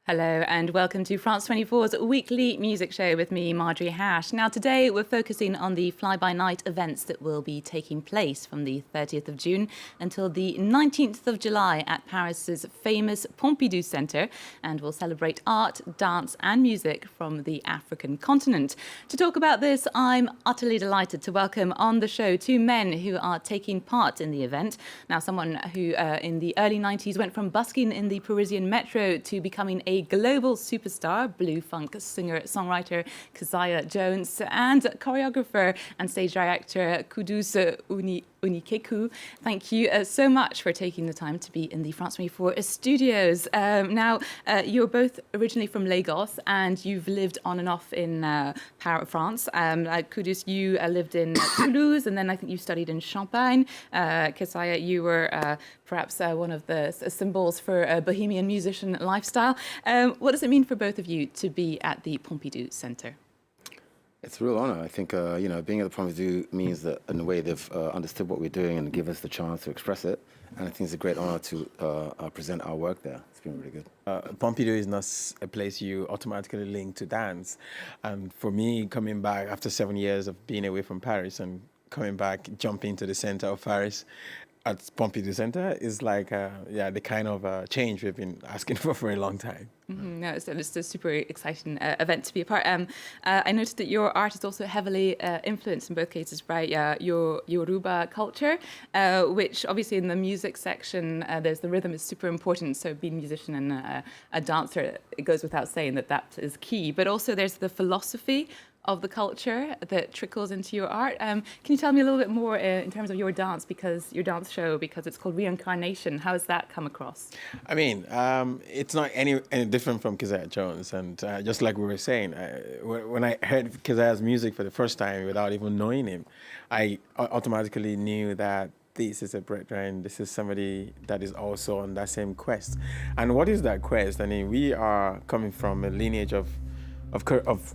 Hello and welcome to France 24's weekly music show with me, Marjorie Hash. Now today we're focusing on the fly-by-night events that will be taking place from the 30th of June until the 19th of July at Paris's famous Pompidou Centre, and we'll celebrate art, dance and music from the African continent. To talk about this, I'm utterly delighted to welcome on the show two men who are taking part in the event. Now someone who in the early 90s went from busking in the Parisian metro to becoming a global superstar, Blufunk singer-songwriter Keziah Jones, and choreographer and stage director Qudus Onikeku. Thank you so much for taking the time to be in the France 24 studios. Now, you're both originally from Lagos and you've lived on and off in France. Qudus, you lived in Toulouse, and then I think you studied in Champagne. Keziah, you were perhaps one of the symbols for a bohemian musician lifestyle. What does it mean for both of you to be at the Pompidou Centre? It's a real honor. I think, being at the Pompidou means that in a way they've understood what we're doing and give us the chance to express it. And I think it's a great honor to present our work there. It's been really good. Pompidou is not a place you automatically link to dance. And for me, coming back after 7 years of being away from Paris and coming back, jumping to the center of Paris at Pompidou Centre is like, the kind of change we've been asking for a long time. Mm-hmm. No, it's a super exciting event to be a part. I noticed that your art is also heavily influenced in both cases by your Yoruba culture, which obviously in the music section, there's the rhythm is super important. So being a musician and a dancer, it goes without saying that is key. But also there's the philosophy of the culture that trickles into your art. Can you tell me a little bit more in terms of your dance show, because it's called Reincarnation? How has that come across? I mean, it's not any different from Keziah Jones. And just like we were saying, when I heard Keziah's music for the first time without even knowing him, I automatically knew that this is a brethren, this is somebody that is also on that same quest. And what is that quest? I mean, we are coming from a lineage of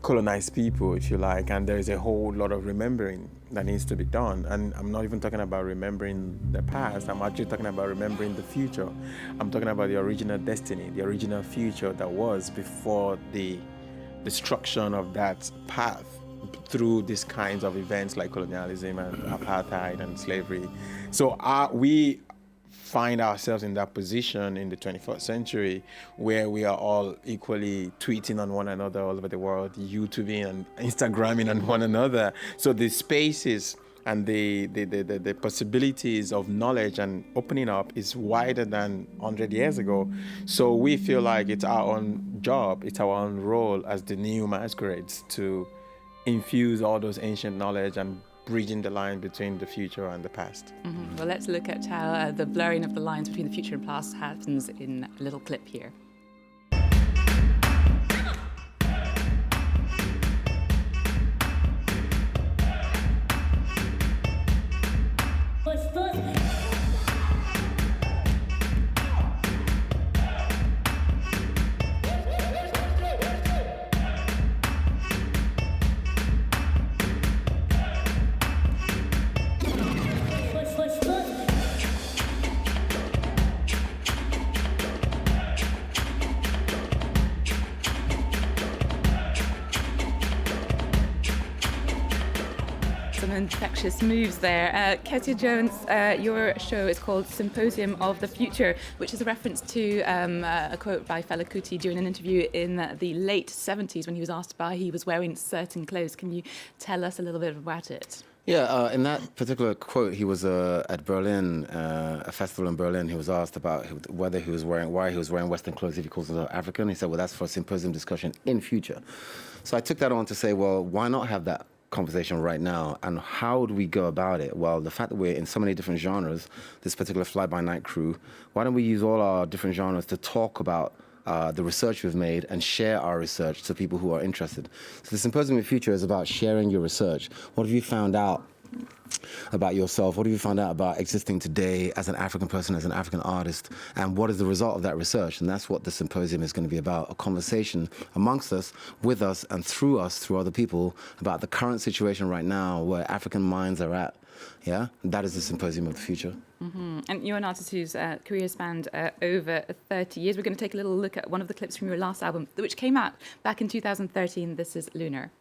colonized people, if you like, and there is a whole lot of remembering that needs to be done. And I'm not even talking about remembering the past, I'm actually talking about remembering the future. I'm talking about the original destiny, the original future that was before the destruction of that path through these kinds of events like colonialism and apartheid and slavery. So we find ourselves in that position in the 21st century where we are all equally tweeting on one another all over the world, YouTubing and Instagramming on one another. So the spaces and the possibilities of knowledge and opening up is wider than 100 years ago. So we feel like it's our own job, it's our own role as the new masquerades to infuse all those ancient knowledge and bridging the line between the future and the past. Mm-hmm. Well, let's look at how the blurring of the lines between the future and past happens in a little clip here. Some infectious moves there. Keziah Jones, your show is called Symposium of the Future, which is a reference to a quote by Fela Kuti during an interview in the late 70s when he was asked why he was wearing certain clothes. Can you tell us a little bit about it? Yeah, in that particular quote, he was at Berlin, a festival in Berlin. He was asked about why he was wearing Western clothes if he calls himself African. He said, well, that's for a symposium discussion in future. So I took that on to say, well, why not have that conversation right now, and how do we go about it? Well, the fact that we're in so many different genres, this particular fly-by-night crew, why don't we use all our different genres to talk about the research we've made and share our research to people who are interested. So the Symposium of the Future is about sharing your research. What have you found out about yourself? What have you found out about existing today as an African person, as an African artist? And what is the result of that research? And that's what the symposium is going to be about, a conversation amongst us, with us, and through other people about the current situation right now where African minds are at Yeah, that is the symposium of the future. And you're an artist whose career has spanned over 30 years. We're going to take a little look at one of the clips from your last album, which came out back in 2013. This is Lunar.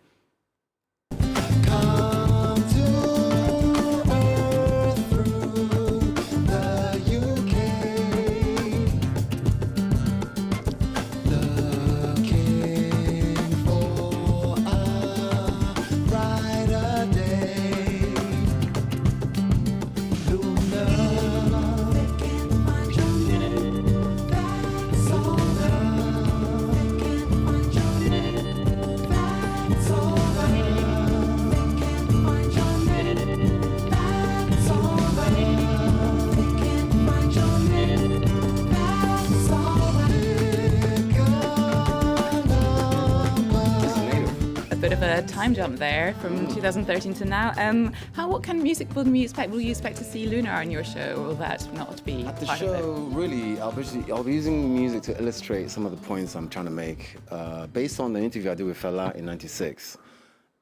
Bit of a time jump there from 2013 to now. What kind of music will you expect? Will you expect to see Lunar on your show, or will that not be At the part show, of it? really, I'll be using music to illustrate some of the points I'm trying to make, based on the interview I did with Fela in '96.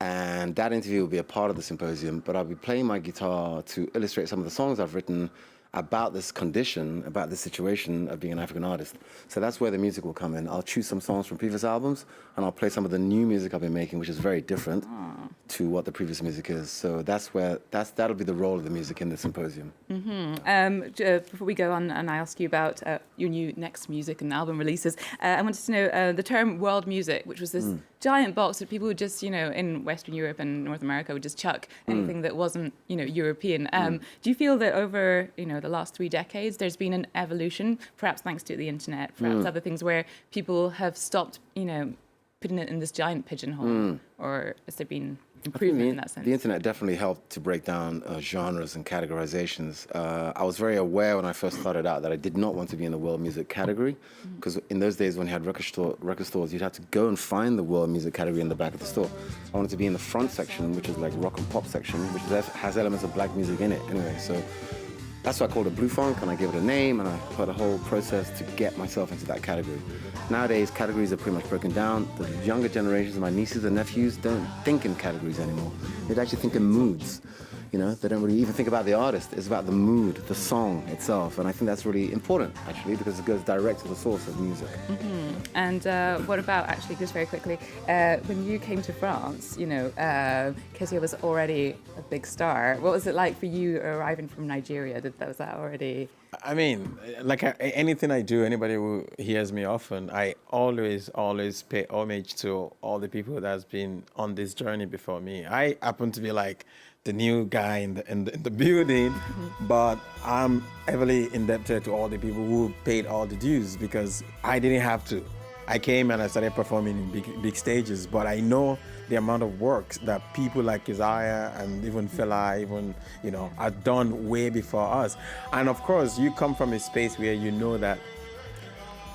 And that interview will be a part of the symposium, but I'll be playing my guitar to illustrate some of the songs I've written about this condition, about this situation of being an African artist. So that's where the music will come in. I'll choose some songs from previous albums, and I'll play some of the new music I've been making, which is very different to what the previous music is. So that'll be the role of the music in the symposium. Before we go on and I ask you about your new next music and album releases, I wanted to know the term world music, which was this giant box that people would just, in Western Europe and North America would just chuck anything that wasn't, European. Do you feel that over, the last 3 decades, there's been an evolution, perhaps thanks to the internet, perhaps other things where people have stopped, putting it in this giant pigeonhole, or has there been improvement in that sense? The internet definitely helped to break down genres and categorizations. I was very aware when I first started out that I did not want to be in the world music category, because in those days when you had record stores, you'd have to go and find the world music category in the back of the store. I wanted to be in the front section, which is like rock and pop section, which has elements of black music in it anyway. So that's why I called it Blufunk, and I gave it a name, and I put a whole process to get myself into that category. Nowadays, categories are pretty much broken down. The younger generations, my nieces and nephews, don't think in categories anymore. They actually think in moods. They don't really even think about the artist. It's about the mood, the song itself. And I think that's really important, actually, because it goes direct to the source of music. And what about, actually, just very quickly, when you came to France, Keziah was already a big star. What was it like for you arriving from Nigeria? Was that already... I mean, like anything I do, anybody who hears me often, I always pay homage to all the people that's been on this journey before me. I happen to be like the new guy in the building, but I'm heavily indebted to all the people who paid all the dues, because I didn't have to. I came and I started performing in big stages, but I know the amount of work that people like Keziah and even Fela, have done way before us. And of course, you come from a space where you know that,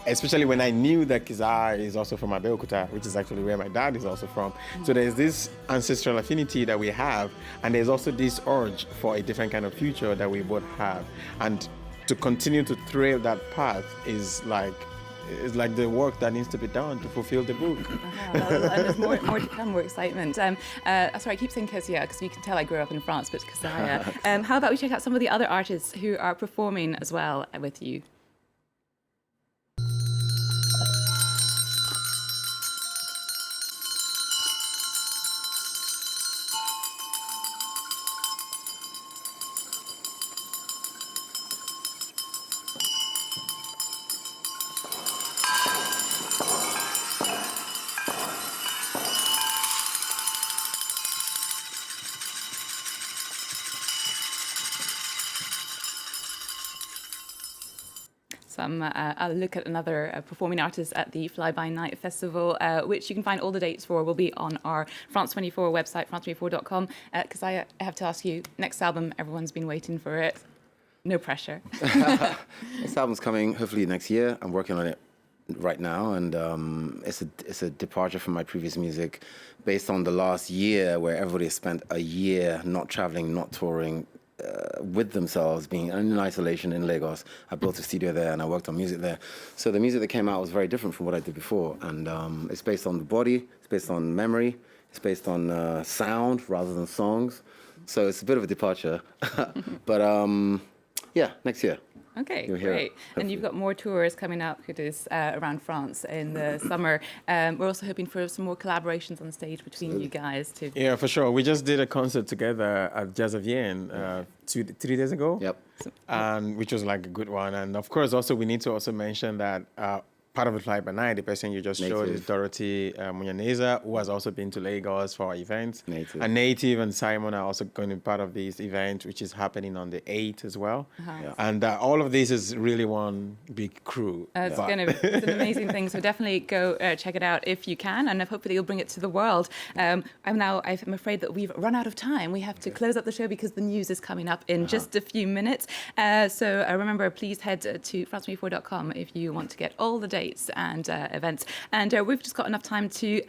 especially when I knew that Keziah is also from Abeokuta, which is actually where my dad is also from. So there's this ancestral affinity that we have, and there's also this urge for a different kind of future that we both have. And to continue to trail that path is like the work that needs to be done to fulfill the book. And there's more to come, more excitement. Sorry, I keep saying Keziah because you can tell I grew up in France, but Keziah. How about we check out some of the other artists who are performing as well with you? I'll look at another performing artist at the Fly By Night Festival, which you can find all the dates for will be on our France 24 website, france24.com. Because I have to ask you, next album, everyone's been waiting for it. No pressure. This album's coming hopefully next year. I'm working on it right now, and it's a departure from my previous music based on the last year where everybody spent a year not traveling, not touring, with themselves, being in isolation in Lagos. I built a studio there and I worked on music there. So the music that came out was very different from what I did before. And it's based on the body, it's based on memory, it's based on sound rather than songs. So it's a bit of a departure. But yeah, next year. Okay, You'll hear it, great. And you've got more tours coming up, Qudus, around France in the summer. We're also hoping for some more collaborations on stage between you guys too. Yeah, for sure. We just did a concert together at Jazz of Yen 3 days ago. Yep. And which was like a good one. And of course, also we need to also mention that part of the Fly by Night, the person you just showed is Dorothy Munyaneza, who has also been to Lagos for our events. And Native and Simon are also going to be part of this event, which is happening on the 8th as well. And all of this is really one big crew. It's an amazing thing. So definitely go check it out if you can, and hopefully you'll bring it to the world. I'm afraid that we've run out of time. We have to close up the show because the news is coming up in just a few minutes. So remember, please head to france24.com if you want to get all the dates and events. And we've just got enough time to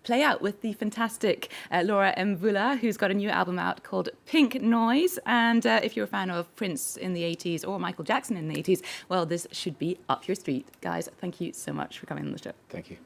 play out with the fantastic Laura Mvula, who's got a new album out called Pink Noise. And if you're a fan of Prince in the 80s or Michael Jackson in the 80s, well, this should be up your street. Guys, thank you so much for coming on the show. Thank you.